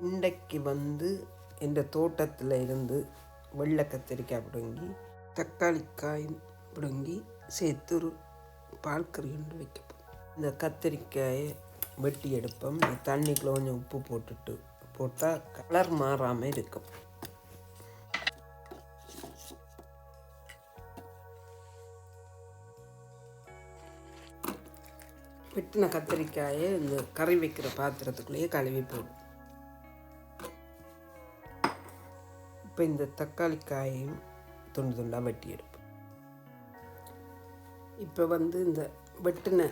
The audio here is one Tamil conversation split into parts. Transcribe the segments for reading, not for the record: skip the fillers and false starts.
இன்றைக்கு வந்து இந்த தோட்டத்தில் இருந்து வெள்ளை கத்திரிக்காய் பிடுங்கி தக்காளிக்காய் பிடுங்கி சேர்த்து ஒரு பால் கறி ஒன்று வைக்கப்போம். இந்த கத்திரிக்காயை வெட்டி எடுப்போம். தண்ணிக்குள்ள கொஞ்சம் உப்பு போட்டால் கலர் மாறாமல் இருக்கும். வெட்டின கத்திரிக்காயை இந்த கறி வைக்கிற பாத்திரத்துக்குள்ளேயே கழுவி போடும். இப்போ இந்த தக்காளிக்காயையும் துண்டு துண்டாக வெட்டி எடுப்போம். இப்போ வந்து இந்த வெட்டின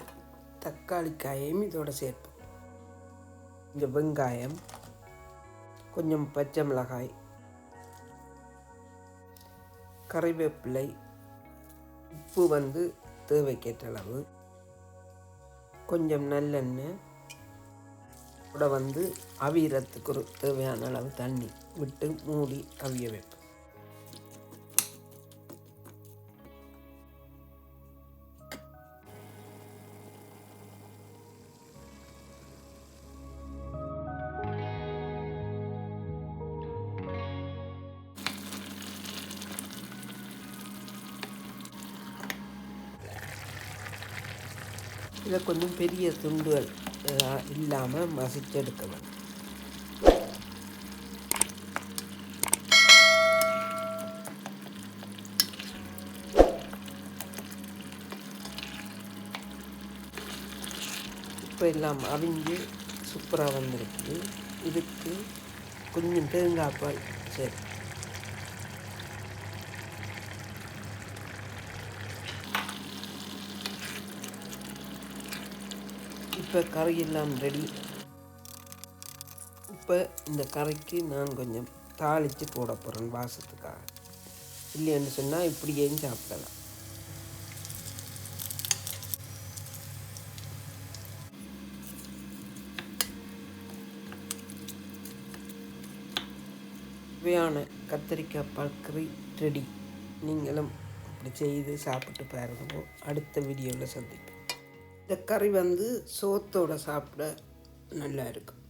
தக்காளிக்காயையும் இதோட சேர்ப்போம். இந்த வெங்காயம், கொஞ்சம் பச்சை மிளகாய், கறிவேப்பிலை, உப்பு வந்து தேவைக்கேற்ற அளவு, கொஞ்சம் நல்லெண்ணெய் கூட வந்து அவியறதுக்கு ஒரு தேவையான அளவு தண்ணி விட்டு மூடி அவிய வைப்போம். இதை கொஞ்சம் பெரிய துண்டுகள் இல்லாமல் மசிச்சு எடுக்கணும். இப்போ எல்லாம் அவிஞ்சு சூப்பராக வந்திருக்கு. இதுக்கு கொஞ்சம் தேங்காய் பால் சரி. இப்போ கறி எல்லாம் ரெடி. இப்போ இந்த கறிக்கு நான் கொஞ்சம் தாளித்து போட போகிறேன் வாசத்துக்காக. இல்லைன்னு சொன்னால் இப்படியே சாப்பிடலாம். சுவையான கத்திரிக்காய் பால் கறி ரெடி. நீங்களும் இப்படி செய்து சாப்பிட்டு பாருங்க. அடுத்த வீடியோவில் சந்திப்பேன். இந்த கறி வந்து சோத்தோடு சாப்பிட நல்லா இருக்கும்.